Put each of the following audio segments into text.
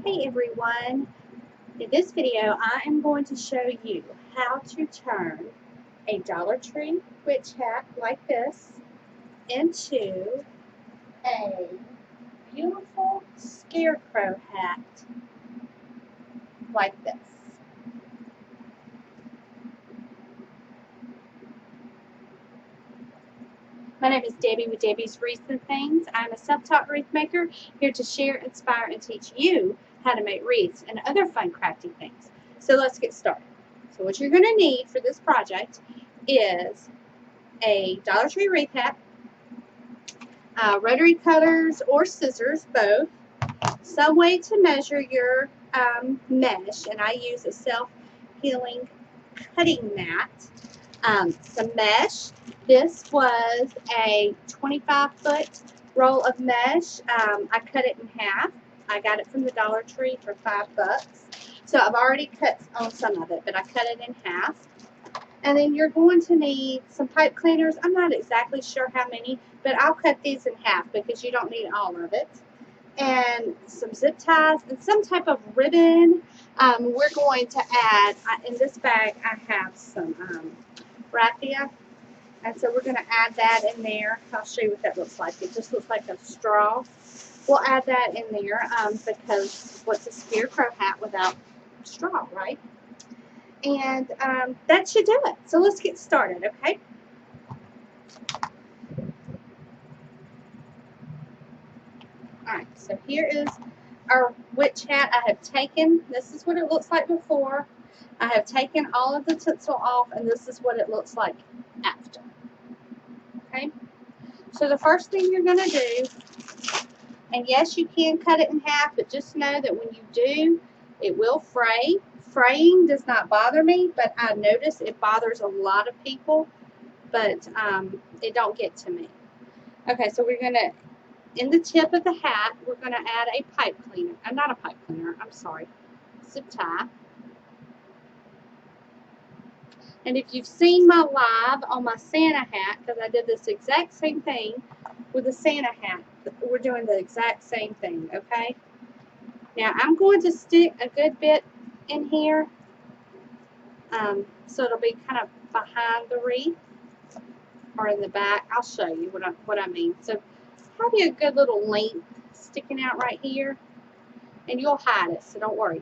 Hey everyone, in this video I am going to show you how to turn a Dollar Tree witch hat like this into a beautiful scarecrow hat like this. My name is Debbie with Debbie's Wreaths and Things. I'm a self-taught wreath maker here to share, inspire, and teach you how to make wreaths and other fun crafty things. So let's get started. So what you're going to need for this project is a Dollar Tree wreath hat, rotary cutters or scissors, both, some way to measure your mesh, and I use a self-healing cutting mat, some mesh. This was a 25-foot roll of mesh. I cut it in half. I got it from the Dollar Tree for $5. So I've already cut on some of it, but I cut it in half. And then you're going to need some pipe cleaners. I'm not exactly sure how many, but I'll cut these in half because you don't need all of it. And some zip ties and some type of ribbon. We're going to add, in this bag I have some raffia, and so we're going to add that in there. I'll show you what that looks like. It just looks like a straw. We'll add that in there because what's a scarecrow hat without straw, right? And that should do it. So let's get started, okay? Alright, so here is our witch hat. I have taken, this is what it looks like before. I have taken all of the tinsel off, and this is what it looks like after. Okay? So the first thing you're going to do, and yes, you can cut it in half, but just know that when you do, it will fray. Fraying does not bother me, but I notice it bothers a lot of people, but it don't get to me. Okay, so we're going to, in the tip of the hat, we're going to add a pipe cleaner. Not a pipe cleaner, I'm sorry, zip tie. And if you've seen my live on my Santa hat, because I did this exact same thing with the Santa hat, we're doing the exact same thing, okay? Now, I'm going to stick a good bit in here, so it'll be kind of behind the wreath, or in the back. I'll show you what I mean. So, probably a good little length sticking out right here, and you'll hide it, so don't worry.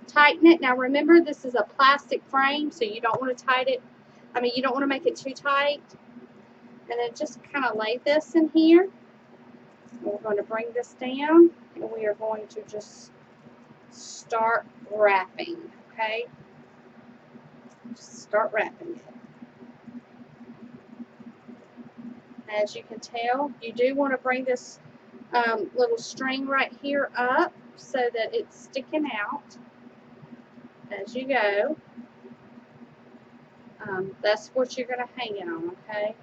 Tighten it. Now remember, this is a plastic frame, so you don't want to tighten it. You don't want to make it too tight. And then just kind of lay this in here. And we're going to bring this down, and we are going to just start wrapping, okay? Just start wrapping it. As you can tell, you do want to bring this little string right here up so that it's sticking out as you go. That's what you're going to hang it on, okay?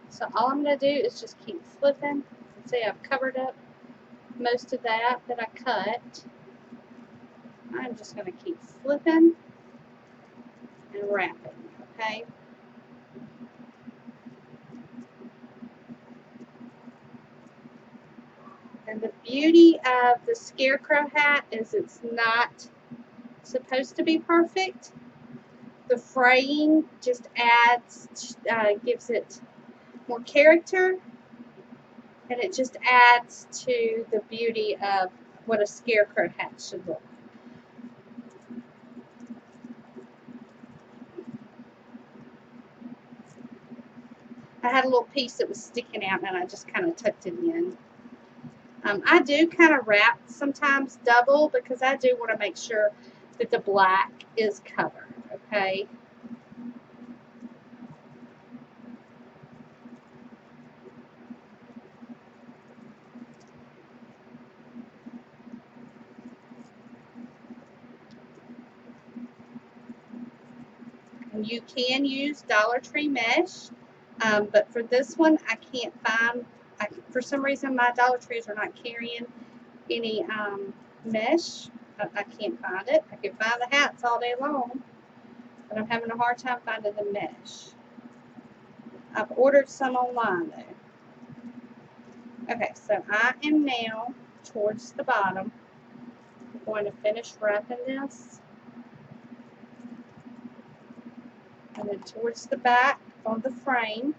So all I'm going to do is just keep flipping. See, I've covered up most of that I cut. I'm just going to keep flipping and wrapping, okay? And the beauty of the scarecrow hat is it's not supposed to be perfect. The fraying just adds, gives it more character, and it just adds to the beauty of what a scarecrow hat should look. I had a little piece that was sticking out, and I just kind of tucked it in. I do kind of wrap sometimes double because I do want to make sure that the black is covered, okay? And you can use Dollar Tree mesh, but for this one, I can't find, for some reason, my Dollar Trees are not carrying any mesh. I can't find it. I can find the hats all day long, but I'm having a hard time finding the mesh. I've ordered some online, though. Okay, so I am now towards the bottom, going to finish wrapping this. And then towards the back on the frame,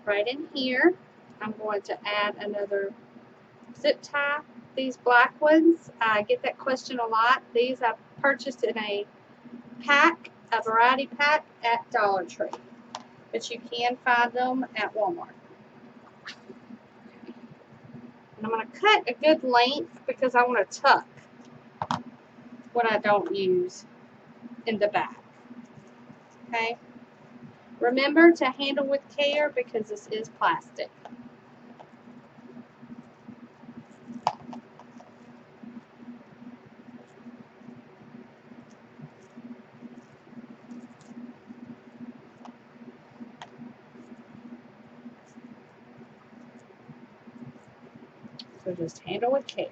right in here, I'm going to add another zip tie. These black ones, I get that question a lot. These I purchased in a pack, a variety pack at Dollar Tree. But you can find them at Walmart. And I'm going to cut a good length because I want to tuck what I don't use in the back. Okay? Remember to handle with care because this is plastic. So just handle with care.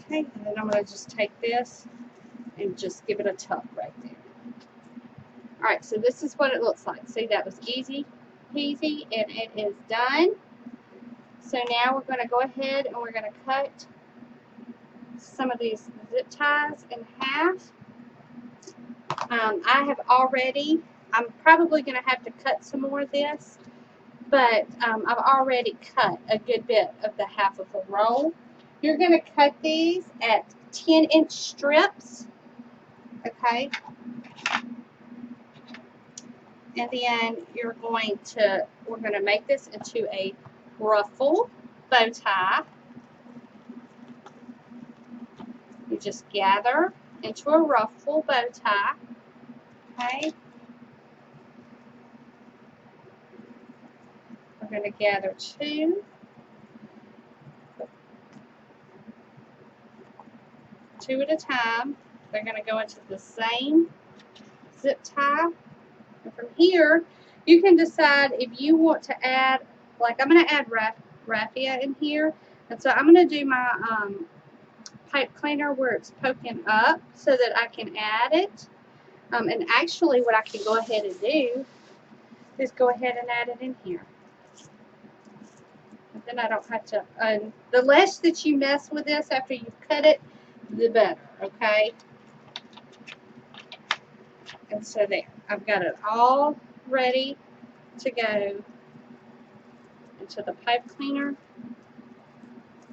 Okay, and then I'm going to just take this and just give it a tuck right there. Alright, so this is what it looks like. See, that was easy peasy, and it is done. So now we're going to go ahead and we're going to cut some of these zip ties in half. I'm probably going to have to cut some more of this, but I've already cut a good bit of the half of the roll. You're going to cut these at 10-inch strips, okay? And then we're going to make this into a ruffle bow tie. You just gather into a ruffle bow tie, okay? We're going to gather two at a time. They're going to go into the same zip tie. And from here, you can decide if you want to add, like I'm going to add raffia in here. And so I'm going to do my pipe cleaner where it's poking up so that I can add it. And actually what I can go ahead and do is go ahead and add it in here. And then I don't have to, the less that you mess with this after you've cut it, the better, okay? And so there, I've got it all ready to go into the pipe cleaner,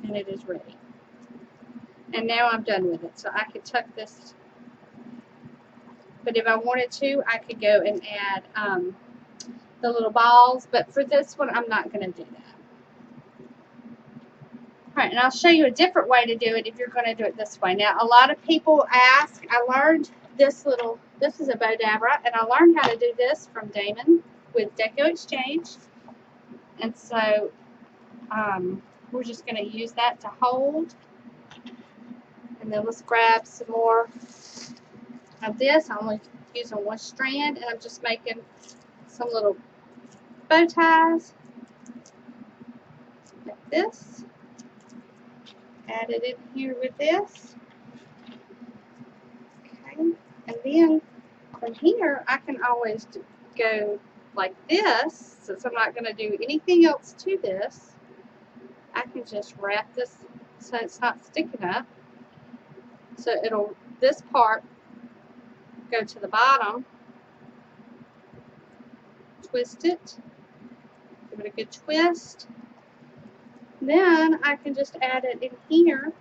and it is ready. And now I'm done with it, so I could tuck this. But if I wanted to, I could go and add the little balls, but for this one, I'm not going to do that. All right, and I'll show you a different way to do it if you're going to do it this way. Now, a lot of people ask, I learned this is a Bodabra, and I learned how to do this from Damon with Deco Exchange. And so we're just going to use that to hold. And then let's grab some more of this. I'm only using one strand, and I'm just making some little bow ties like this. Add it in here with this. Okay, and then from here I can always go like this. Since I'm not going to do anything else to this, I can just wrap this so it's not sticking up. So this part go to the bottom, twist it, give it a good twist. Then I can just add it in here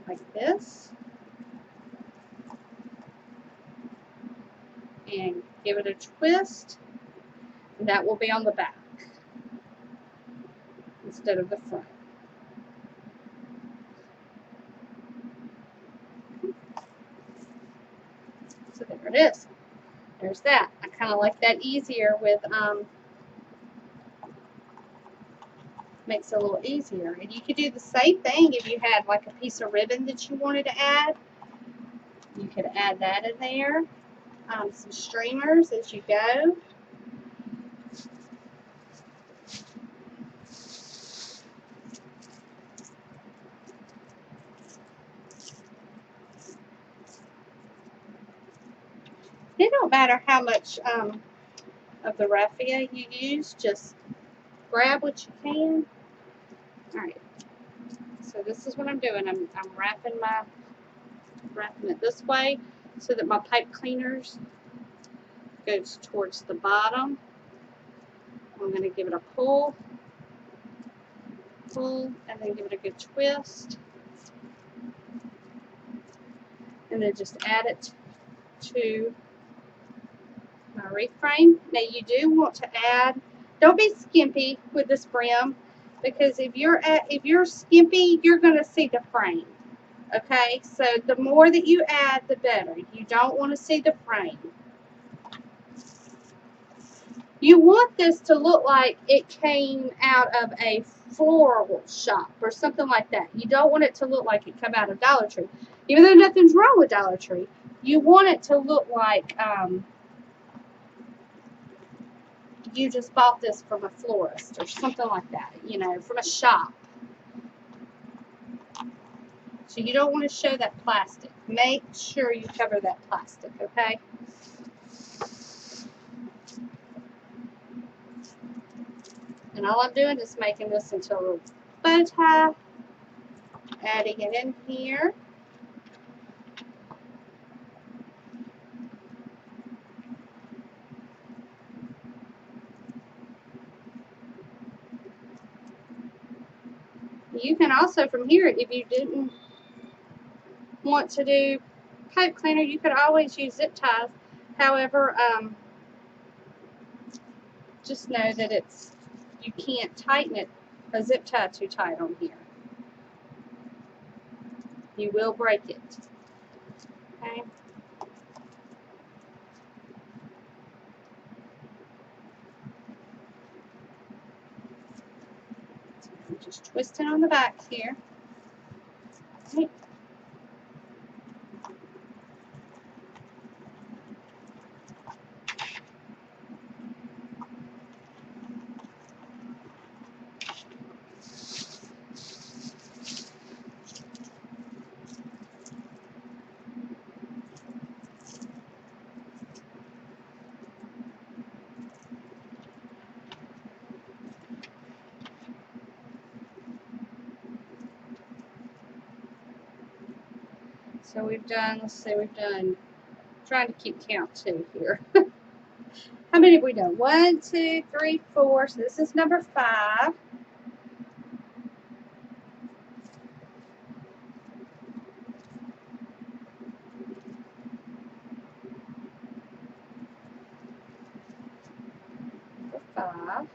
like this and give it a twist, and that will be on the back instead of the front. So there it is. There's that. I kind of like that easier with makes it a little easier. And you could do the same thing if you had like a piece of ribbon that you wanted to add. You could add that in there. Some streamers as you go. It don't matter how much of the raffia you use. Just grab what you can. Alright, so this is what I'm doing. I'm wrapping it this way so that my pipe cleaners goes towards the bottom. I'm going to give it a pull, and then give it a good twist. And then just add it to my reframe. Now you do want to add, don't be skimpy with this brim, because if you're skimpy, you're going to see the frame. Okay, so the more that you add, the better. You don't want to see the frame. You want this to look like it came out of a floral shop or something like that. You don't want it to look like it came out of Dollar Tree. Even though nothing's wrong with Dollar Tree, you want it to look like you just bought this from a florist or something like that, you know, from a shop. So you don't want to show that plastic. Make sure you cover that plastic, okay? And all I'm doing is making this into a little bow tie, adding it in here. You can also, from here, if you didn't want to do pipe cleaner, you could always use zip ties. However, just know that you can't tighten a zip tie too tight on here. You will break it. Okay. I'm just twisting on the back here. Right. So we've done, let's see, trying to keep count too here. How many have we done? 1, 2, 3, 4. So this is number 5. Number 5.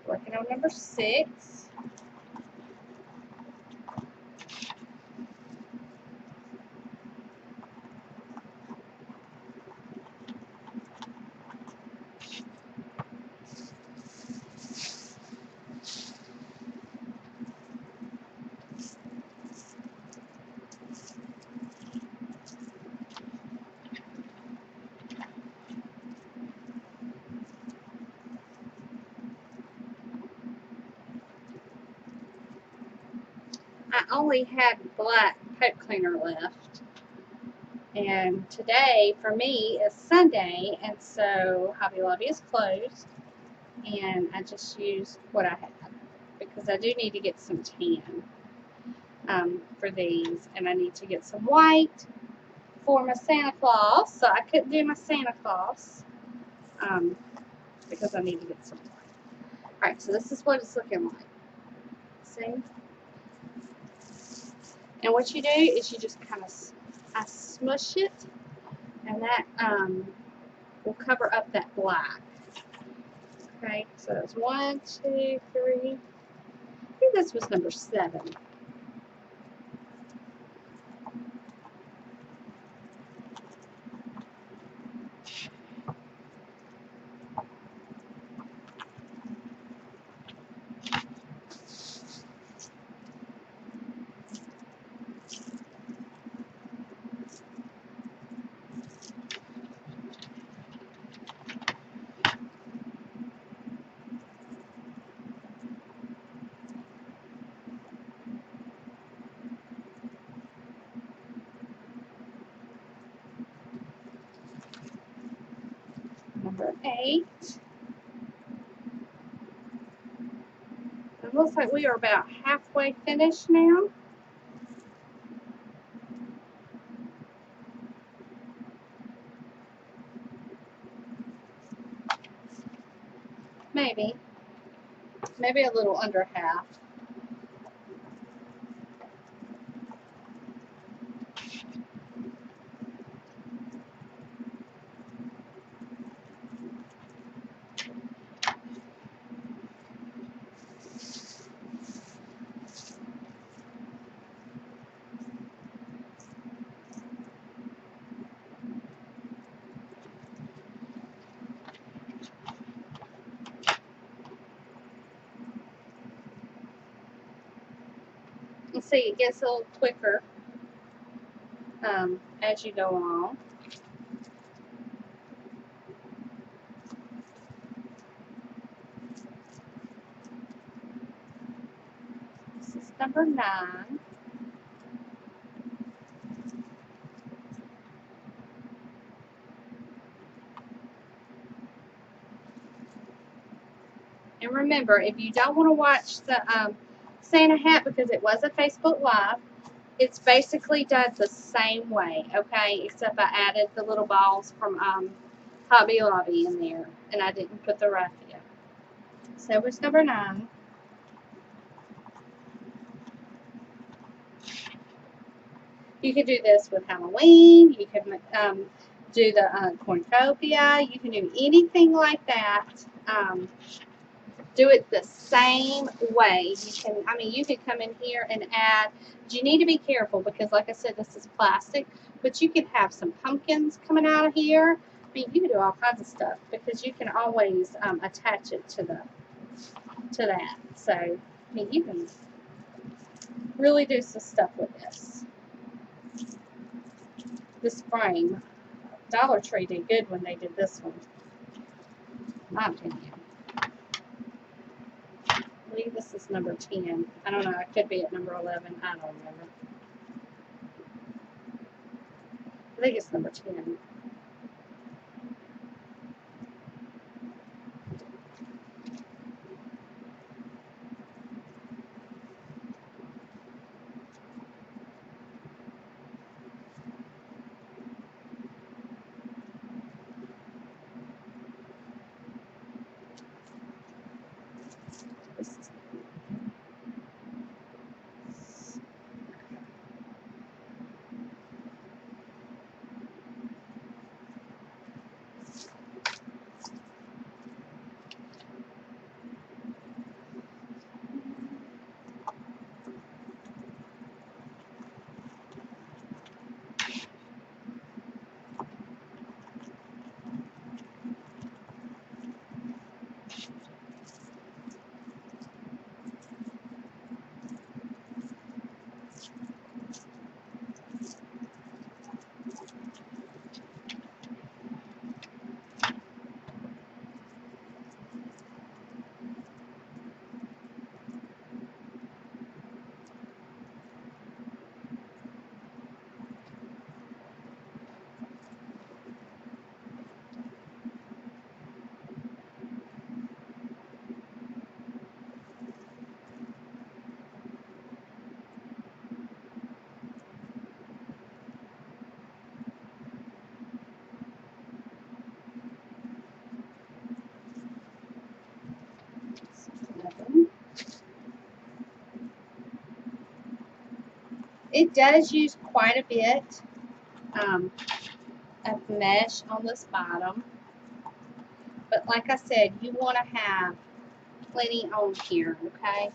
Working on number 6. I only had black pipe cleaner left. And today, for me, is Sunday, and so Hobby Lobby is closed. And I just used what I had, because I do need to get some tan for these. And I need to get some white for my Santa Claus. So I couldn't do my Santa Claus because I need to get some white. Alright, so this is what it's looking like. See? And what you do is you just kind of smush it, and that will cover up that black. Okay, so that's 1, 2, 3. I think this was number 7. Number 8. It looks like we are about halfway finished now. Maybe a little under half. You see, it gets a little quicker as you go along. This is number 9. And remember, if you don't want to watch the Santa hat because it was a Facebook Live, it's basically done the same way, okay? Except I added the little balls from Hobby Lobby in there, and I didn't put the raffia. So it's number 9. You can do this with Halloween. You can do the cornucopia. You can do anything like that. Do it the same way. You can come in here and add. You need to be careful because, like I said, this is plastic. But you could have some pumpkins coming out of here. You can do all kinds of stuff because you can always attach it to that. So, you can really do some stuff with this. This frame, Dollar Tree did good when they did this one. My opinion. I believe this is number 10. I don't know. It could be at number 11. I don't remember. I think it's number 10. It does use quite a bit of mesh on this bottom. But like I said, you want to have plenty on here, okay?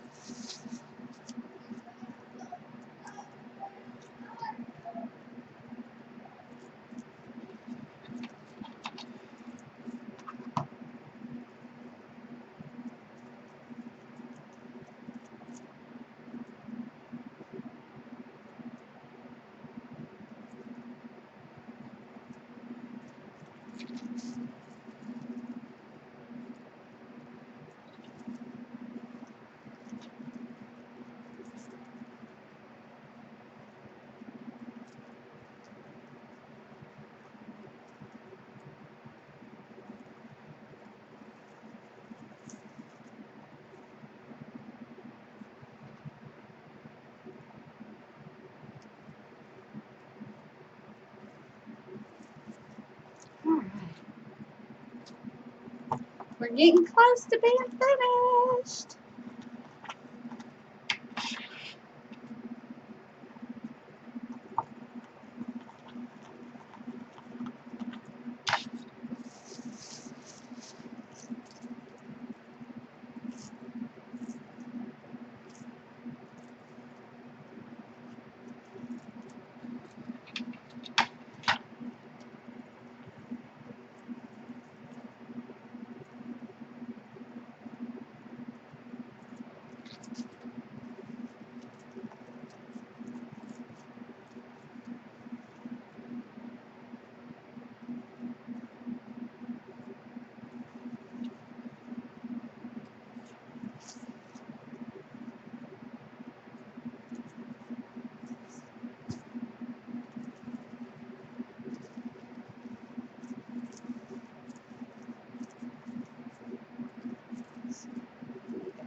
We're getting close to being finished.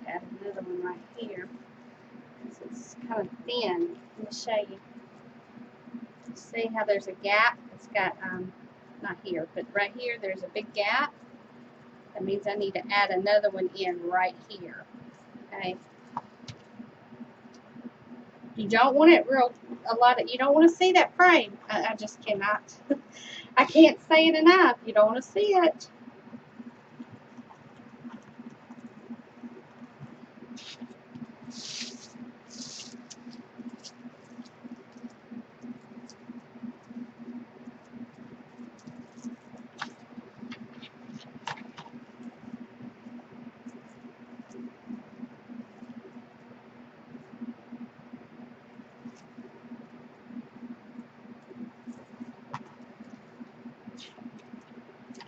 Add another one right here because it's kind of thin. Let me show you. See how there's a gap? It's got, not here, but right here there's a big gap. That means I need to add another one in right here. Okay. You don't want it you don't want to see that frame. I just cannot. I can't say it enough. You don't want to see it.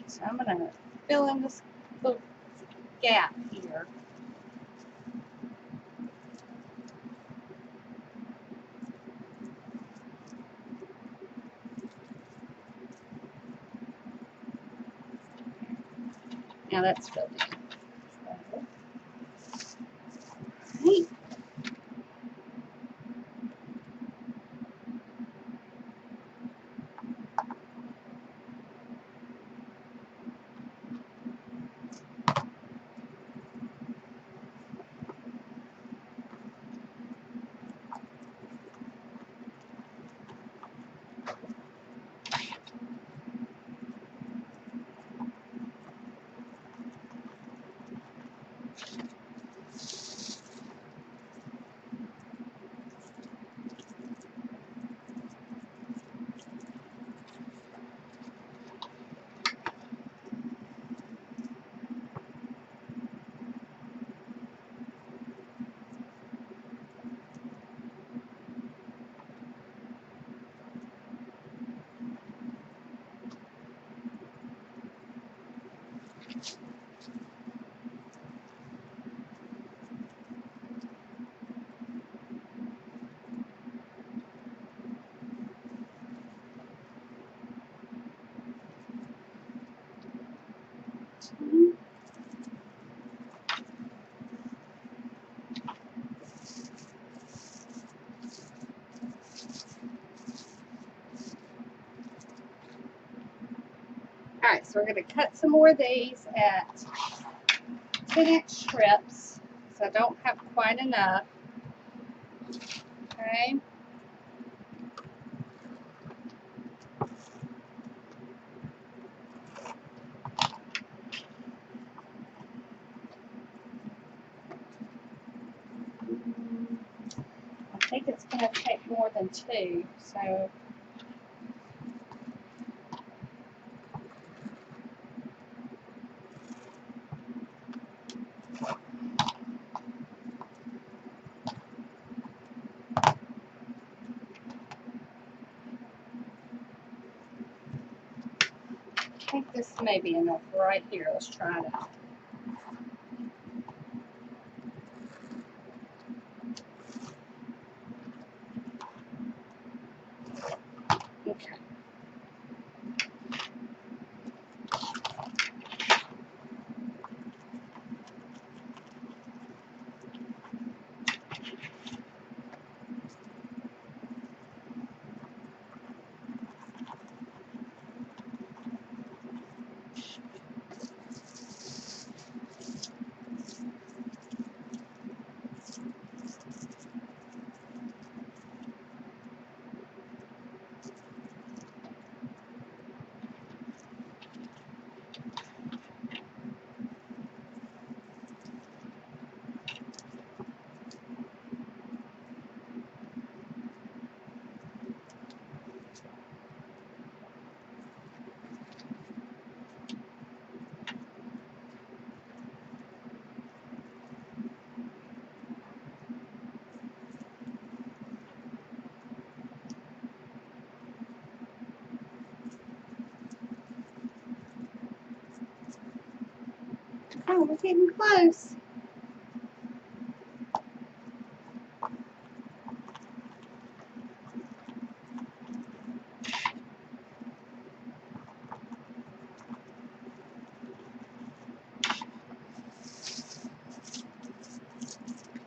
So I'm going to fill in this little gap here. Now that's filled in. Right. Alright, so we're going to cut some more of these at 10-inch strips. So I don't have quite enough. Okay. I think it's going to take more than two, so I think this may be enough right here. Let's try it out. Okay. Oh, we're getting close.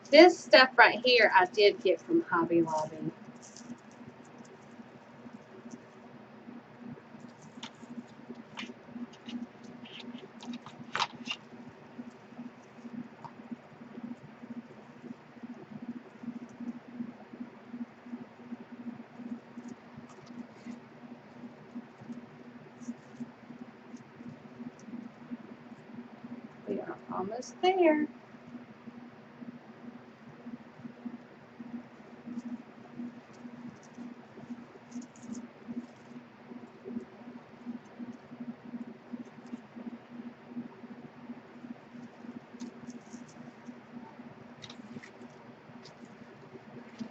This stuff right here I did get from Hobby Lobby. We are almost there.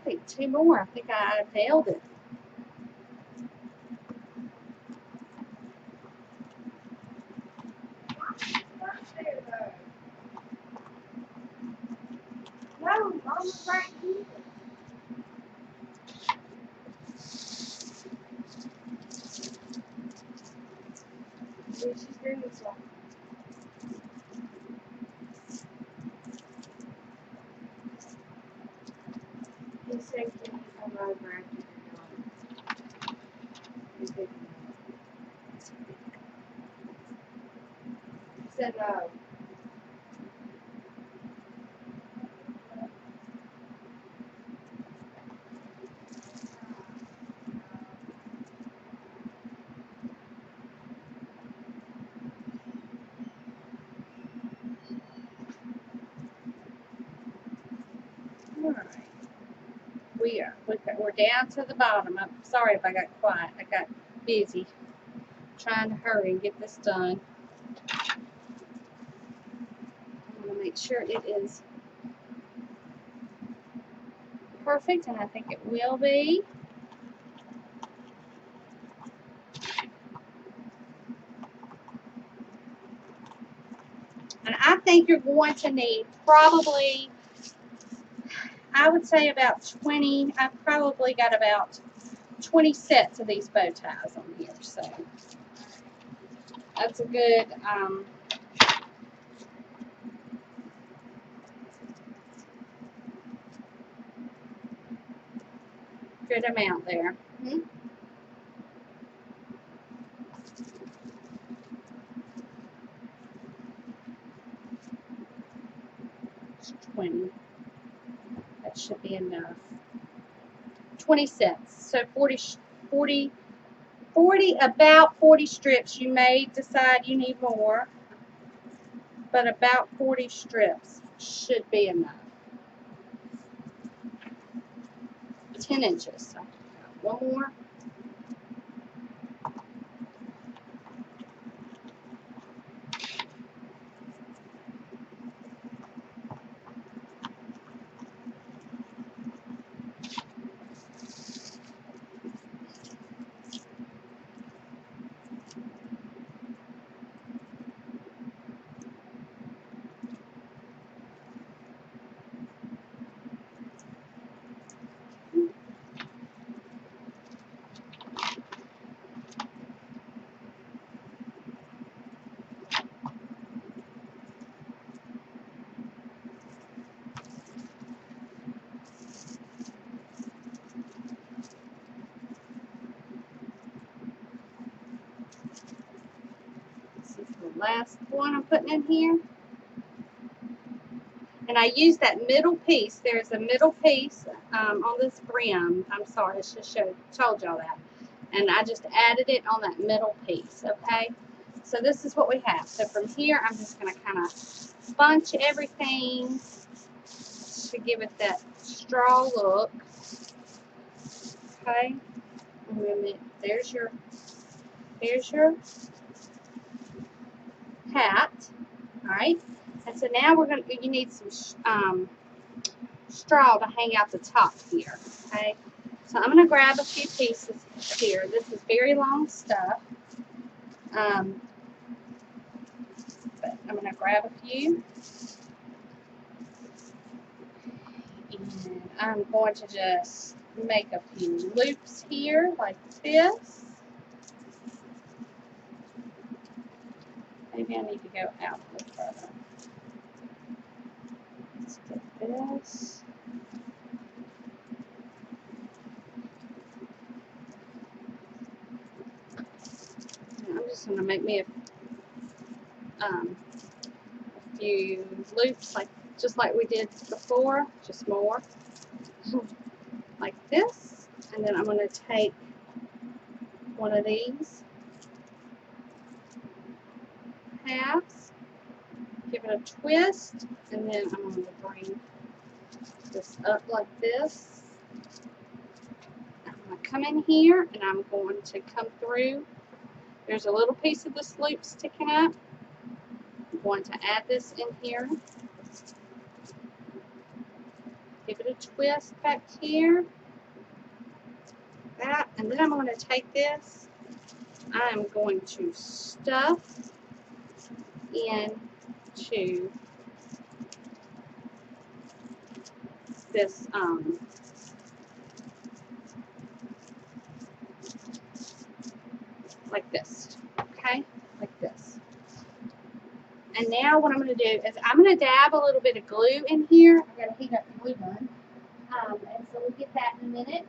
Wait, two more. I think I nailed it. No, Mama's right here. She's doing something. He said, can you come over after you're done? He said no. All right. We're down to the bottom. I'm sorry if I got quiet. I got busy trying to hurry and get this done. I want to make sure it is perfect, and I think it will be. And I think you're going to need probably, I would say about 20. I've probably got about 20 sets of these bow ties on here. So that's a good good amount there. Mm-hmm. It's 20. That should be enough. 20 sets. So 40, about 40 strips. You may decide you need more, but about 40 strips should be enough. 10 inches. So one more. This is the last one I'm putting in here. And I use that middle piece. There's a middle piece on this brim. I'm sorry, I should have told y'all that. And I just added it on that middle piece, okay? So this is what we have. So from here, I'm just going to kind of bunch everything to give it that straw look. Okay? And then there's your hat. All right? And so now you need some straw to hang out the top here. Okay? So I'm going to grab a few pieces here. This is very long stuff. But I'm going to grab a few. And I'm going to just make a few loops here like this. Maybe I need to go out a little further. Let's get this. And I'm just going to make me a few loops just like we did before, just more like this. And then I'm going to take one of these halves, give it a twist, and then I'm going to bring this up like this. I'm going to come in here and I'm going to come through. There's a little piece of this loop sticking up. I'm going to add this in here. Give it a twist back here. That, and then I'm going to take this. I'm going to stuff into this like this, okay, like this. And now what I'm going to do is I'm going to dab a little bit of glue in here. I've got to heat up the glue gun, and so we'll get that in a minute.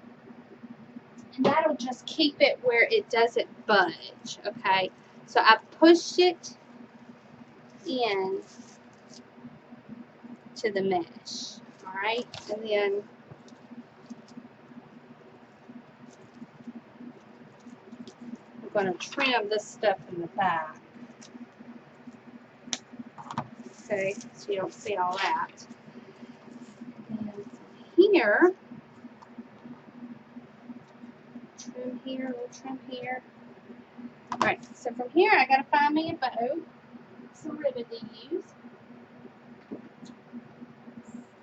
And that'll just keep it where it doesn't budge, okay? So I pushed it in to the mesh, all right? And then I'm going to trim this stuff in the back. Okay, so you don't see all that. And here, trim here, a little trim here. All right, so from here, I got to find me a bow, some ribbon to use.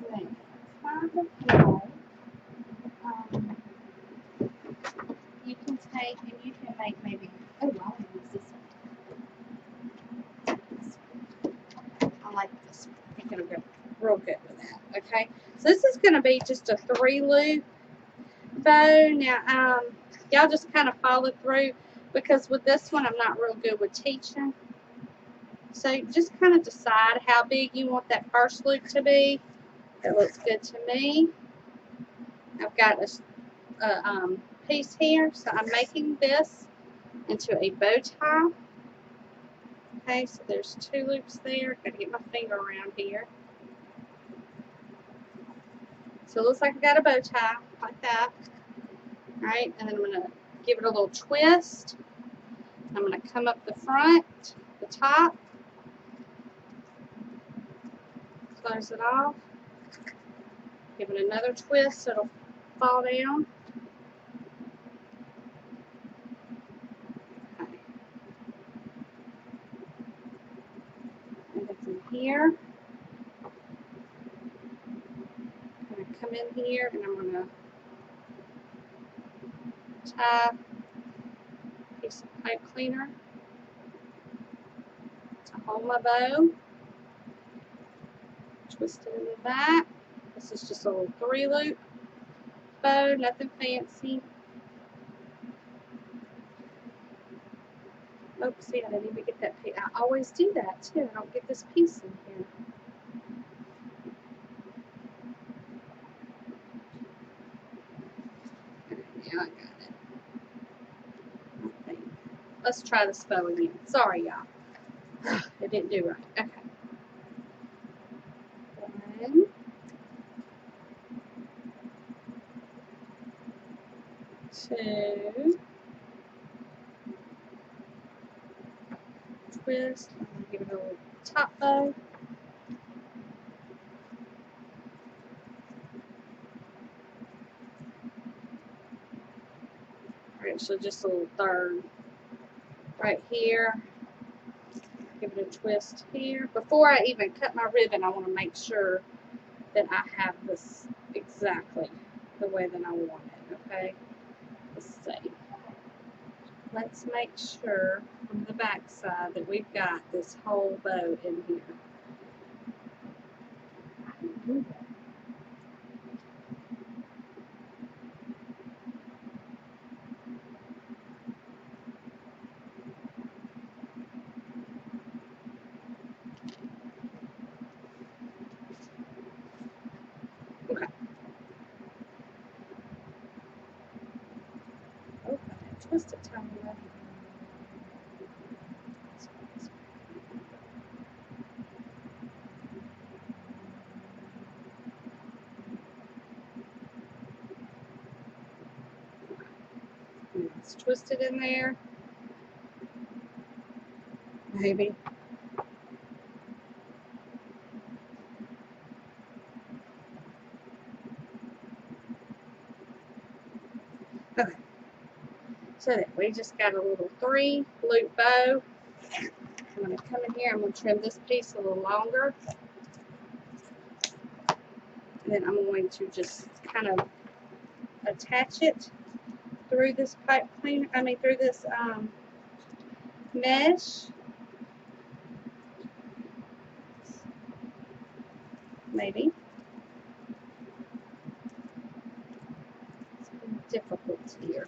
So, find the bow. You can take, and you can make maybe, oh, I want to use this one. I like this one. I think it'll go real good with that, okay? So this is going to be just a 3-loop bow. Now, y'all just kind of follow through, because with this one, I'm not real good with teaching. So just kind of decide how big you want that first loop to be. It looks good to me. I've got a piece here, so I'm making this into a bow tie. Okay, so there's 2 loops there. Got to get my finger around here. So it looks like I got a bow tie like that. All right, and then I'm going to give it a little twist. I'm going to come up the front, the top, close it off, give it another twist so it'll fall down. Okay. And then from here, I'm going to come in here and I'm going to tie a piece of pipe cleaner to hold my bow. Twist it in the back. This is just a little 3-loop bow, nothing fancy. Oops, see, I didn't even get that piece. I always do that too. I don't get this piece in here. Yeah, I got it. I think. Let's try this bow again. Sorry, y'all. It didn't do right. Okay. 1, 2, twist. I'm going to give it a little top bow. Alright, so just a little third right here. Give it a twist here. Before I even cut my ribbon, I want to make sure that I have this exactly the way that I want it. Okay, let's see. let's make sure from the back side that we've got this whole bow in here. Okay. Okay. Twist it tiny enough. Let's twist it in there. Maybe. Okay. So that we just got a little 3-loop bow. I'm going to come in here. I'm going to trim this piece a little longer. And then I'm going to just kind of attach it through this pipe cleaner. Through this mesh. Maybe. It's been difficult here.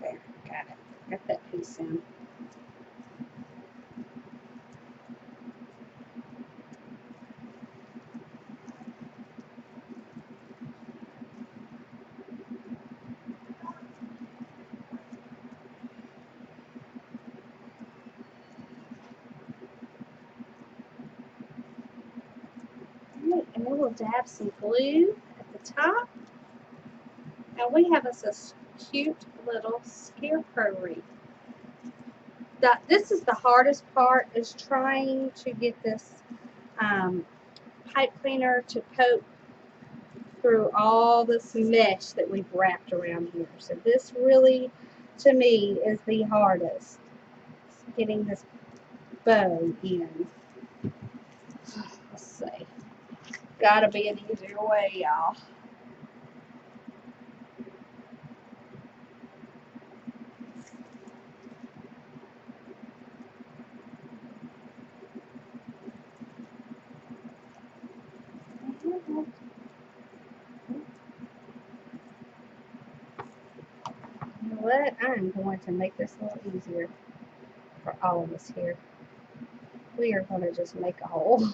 There, got it. Got that piece in. Right, and then we'll dab some glue at the top. Now we have us a cute little scarecrow wreath. This is the hardest part, is trying to get this pipe cleaner to poke through all this mesh that we've wrapped around here. So this really, to me, is the hardest, getting this bow in. Let's see. Gotta be an easier way, y'all. You know what? I'm going to make this a little easier for all of us here. We are going to just make a hole.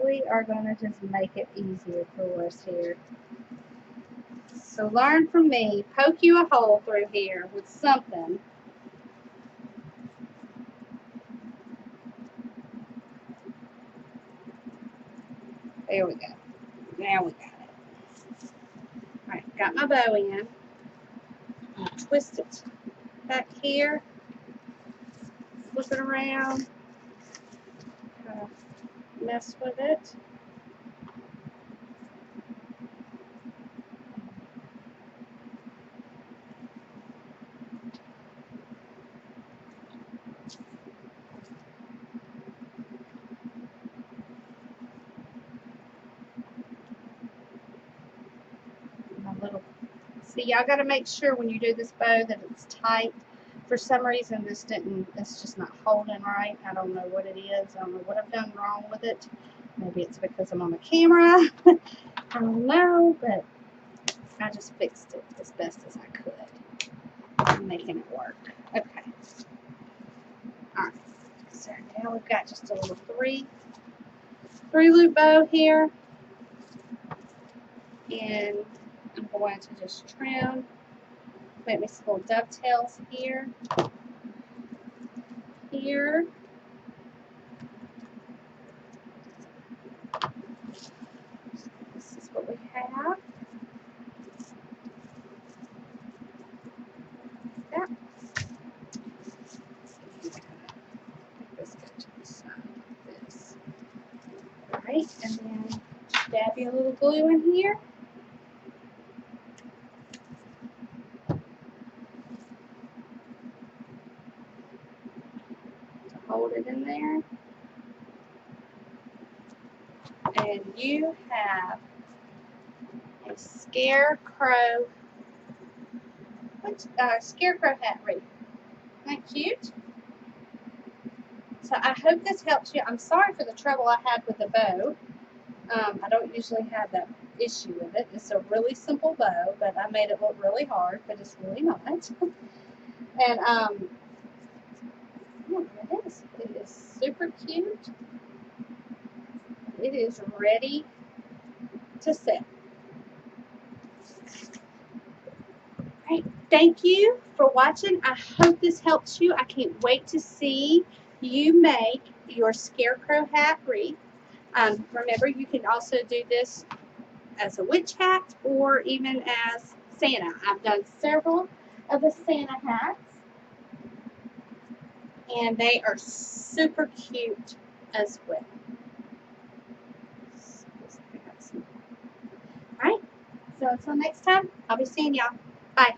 We are going to just make it easier for us here. So learn from me. Poke you a hole through here with something. There we go. Now we got it. Alright, got my bow in. I'm going to twist it back here. Flip it around. Kind of mess with it. See, y'all got to make sure when you do this bow that it's tight. For some reason, it's just not holding right. I don't know what it is. I don't know what I've done wrong with it. Maybe it's because I'm on the camera. I don't know, but I just fixed it as best as I could. I'm making it work. Okay. All right. So now we've got just a little three-loop bow here. And I'm going to just trim. Make me some little dovetails here. Here. This is what we have. That. This go to the side like this. Alright, and then dab you a little glue in here. And you have a Scarecrow, Scarecrow hat wreath. Isn't that cute? So I hope this helps you. I'm sorry for the trouble I had with the bow. I don't usually have that issue with it. It's a really simple bow, but I made it look really hard, but it's really not. And it is super cute. It is ready to sell. Great. Thank you for watching. I hope this helps you. I can't wait to see you make your Scarecrow hat wreath. Remember, you can also do this as a witch hat or even as Santa. I've done several of the Santa hats, and they are super cute as well. All right, so until next time, I'll be seeing y'all. Bye.